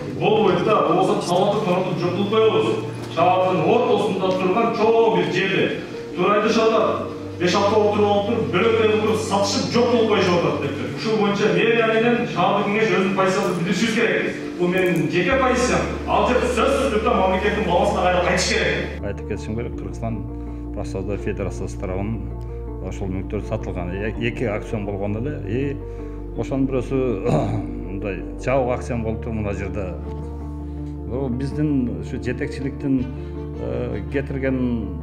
Болбойт да, болсо талантып танытып жортулуп коебуз. Шаардын ортосунда турган чоң бир жерде турайды шаардап 5-6 отуруп отуруп бөлөктөрү куруп сатышып жок болуп коюшуп атат дептир. Ушул боюнча мэрия менен шаардык кеңеш өзүнүн позициясын билдиришибиз керек. Бул менин жеке позициям. Ал жерде сөзсүз түрдө мамлекеттин балансына кайра кайтыш керек. Айтып кетишим керек, Кыргызстан профсоюздар федерациясы тарабынан ошол мүлктөр сатылган. Эки акцион болгон эле, ошонун бирөөсү мындай жабык акцион болуптур мына жерде. Биздин ушу жетекчиликтин кетирген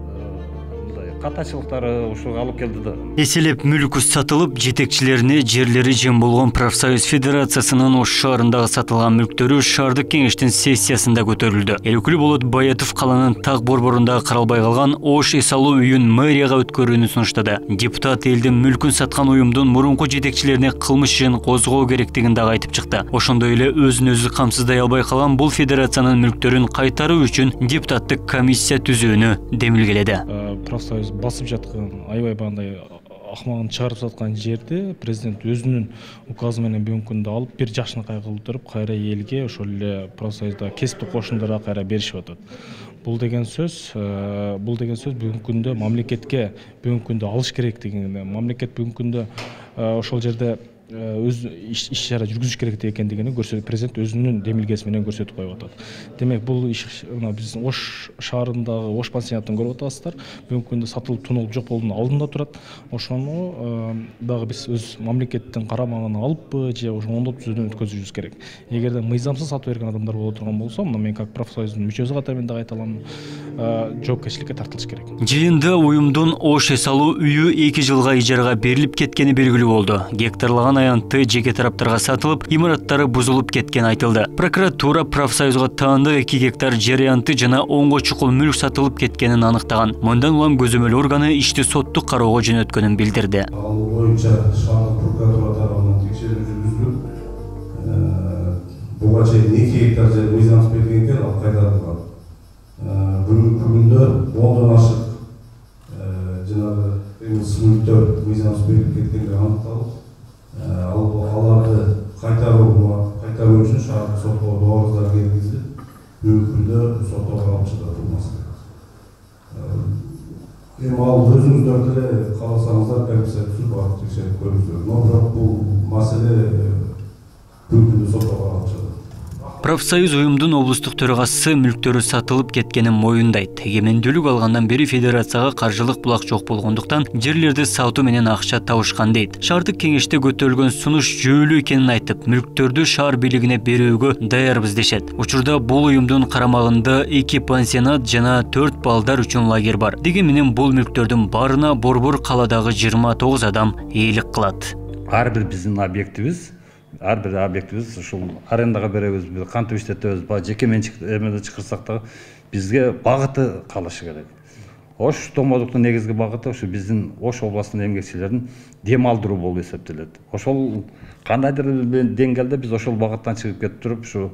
катачылыктары ушуга алып келди да. Эселеп мүлкү сатылып, жетекчилерине жерлери жем болгон профсоюз федерациясынын Ош шаарындагы сатылган мүлктөрү шаардык кеңештин сессиясында көтөрүлдү. Эл өкүлү Болот Баятов каланын так борборунда каралбай калган Ош эс алуу үйүн мэрияга өткөрүүнү сунуштады. Депутат элдин мүлкүн саткан уюмдун мурунку жетекчилерине кылмыш ишин козгоо керектигин дагы айтып чыкты. Ошондой эле өзүн өзү камсыздай албай калган бул федерациянын мүлктөрүн кайтаруу үчүн депутаттык комиссия түзүүнү демилгеледи. Профсоюз басып жаткан аябай бандай акмагын чыгарып саткан жерде президент өзүнүн указы менен бүгүнкү күндө алып бир жакшынакай кылдырып кайра элге ошол эле профсоюзда кесиптик кошундарға кайра беришип атат. Бул деген сөз бүгүнкү күндө мамлекетке бүгүнкү күндө алыш керектигин, мамлекет бүгүнкү күндө ошол жерде өз иш чара жүргүзүш керек экендигини президент өзүнүн демилгеси менен көрсөтүп коюп атат. Демек бул иш биз Ош шаарындагы Ош пансионатын көрүп атасыздар. Бүгүнкү күндө сатылып тонулуп жок болуунун алдында турат. Ошону дагы биз өз мамлекеттин карамагына алыппы же оңдоп түзүүдөн өткөзүшүбүз керек. Эгерде мыйзамсыз сатып берген адамдар боло турган болсо, мына мен как профсоюздун мүчөсү катары мен дагы айта алам, жоопкерчиликке тартылыш керек. Жыйында уюмдун Ош эс алуу үйү 2 жылга ижарага берилип кеткени белгилүү болду. Гектарлаган аянты жеке тараптарга сатылып, имараттары бузулуп кеткени айтылды. Прокуратура профсоюзга таандык 2 гектар жер аянты жана оңго чукул мүлк сатылып кеткенин аныктаган. Мындан улам көзөмөл органы ишти соттук кароого жөнөткөнүн билдирди. Ал боюнча шаардык прокуратура тарабынан текшерүү жүргүзүлүп, буга чейин 2 гектар жер мыйзамсыз берилген экен, ал кайтарылган. Бүгүнкү күндө 10дон ашык жанагы мүлктөр мыйзамсыз берилип кеткендиги аныкталып, аларды кайтаруу үчүн шаардык сотко дооруздар киргизилип, бүгүнкү күндө сотко алып чыгылат бул маселе. Эми ал өзүңүздөр деле кааласаңыздар комиссия түзүп барып текшерип көрүңүздөр. Но бирок бул маселе бүгүнкү күндө сотко алып чыгылат. Профсоюз уюмдун облустук төрагасы мүлктөрү сатылып кеткенин моюндайт. Эгемендүүлүк алгандан бери федерацияга каржылык булак жок болгондуктан жерлерди сатуу менен акча табышкан дейт. Шаардык кеңеште көтөрүлгөн сунуш жүйөлүү экенин айтып, мүлктөрдү шаар бийлигине берүүгө даярбыз дешет. Учурда бул уюмдун карамагында 2 пансионат жана 4 балдар үчүн лагерь бар. Деген менен бул мүлктөрдүн баарына борбор каладагы 29 адам ээлик кылат. Ар бир биздин объектибиз ушул арендага беребиз, кантип иштетебиз, жеке менчик эмеде чакырсак да бизге багыты калышы керек. Ош томодуктун негизги багыты ушу биздин Ош областынын эмгекчилерин дем алдыруу болуп эсептелет. Ошол кандайдыр деңгээлде биз ошол багыттан чыгып кетип туруп, ушу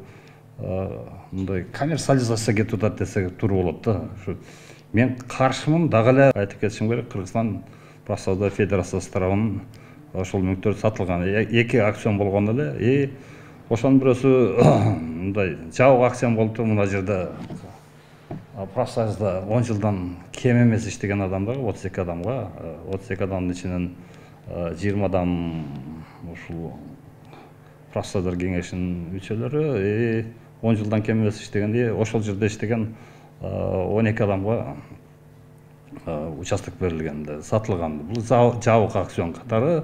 мындай коммерциализацияга кетип атат десек туура болот да. Мен каршымын, дагы эле айтып кетишим керек, Кыргызстан профсоюздар федерациясы тарабынан ошол мүлктөр сатылган. 2 акцион болгон эле, ошонун бирөөсү мындай жабык акцион болуптур мына жерде. Профсоюзда 10 жылдан кем эмес иштеген адамдарга 32 адамга, 32 адамдын ичинен 20 адам ушул профсоюздар кеңешинин мүчөлөрү, 10 жылдан кем эмес иштегенде ошол жерде иштеген 12 адамга участок берилген, сатылган. Бул жабык акцион катары.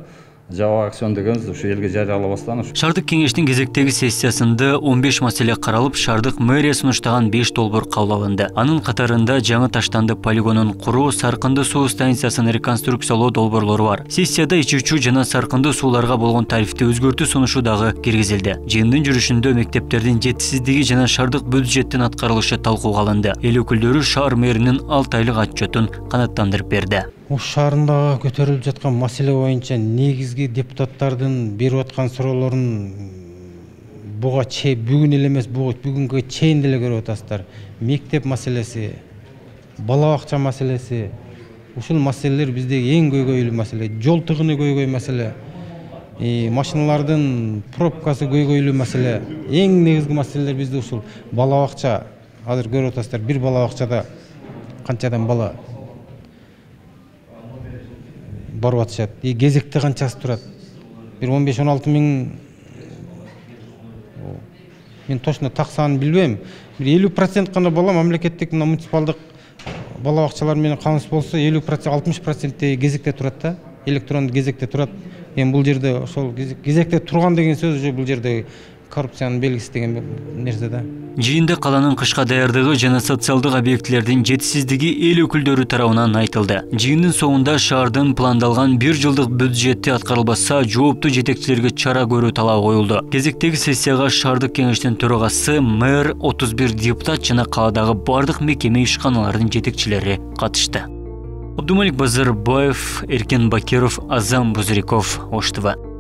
Жабык акцион дегенибиз ушу элге жарыялабастан. Шаардык кеңештин кезектеги сессиясында 15 маселе каралып, шаардык мэрия сунуштаган 5 долбоор кабыл алынды. Анын катарында жаңы таштанды полигонун куруу, саркынды суу станциясын реконструкциялоо долбоорлору бар. Сессияда ичүүчү жана саркынды сууларга болгон тарифти өзгөртүү сунушу дагы киргизилди. Жыйындын жүрүшүндө мектептердин жетишсиздиги жана шаардык бюджеттин аткарылышы талкууга алынды. Эл өкүлдөрү шаар мэринин 6 айлык отчетун канааттандырып берди. Ош шаарындагы көтөрүлүп жаткан маселе боюнча негизги депутаттардын берип аткан суроолорун бүгүн эле эмес, бүгүнгө чейин деле көрүп атасыздар. Мектеп маселеси, бала бакча маселеси, ушул маселелер биздеги эң көйгөйлүү маселе. Жол тыгыны көйгөй маселе. машиналардын пробкасы көйгөйлүү маселе. Эң негизги маселелер бизде ушул бала бакча. Азыр көрүп атасыздар, бир бала бакчада канчадан бала барып атышат. Кезекте канчасы турат? Bir 15-16 миң, мен точно так санын билбейм. Bir 50% гана бала мамлекеттик муниципалдык бала бакчалар менен камсыз болсо, 50%, 60% кезекте турат да. Электрондуу кезекте турат. Эми бул жерде ошол кезекте турган деген сөз уже бул жерде коррупциянын белгиси деген нерсе да. Жиында каланын кышка даярдыгы жана социалдык объектилердин жетишсиздиги эл өкүлдөрү тарабынан айтылды. Жыйындын соңунда шаардын пландалган 1 жылдык бюджети аткарылбаса, жооптуу жетекчилерге чара көрүү талабы коюлду. Кезектеги сессияга шаардык кеңештин төрагасы, мэр, 31 депутат жана каладагы бардык мекеме ишканаларынын жетекчилери катышты. Абдумалик Базарбаев, Эркен Бакиров, Азам Бузриков, Ош ТВ.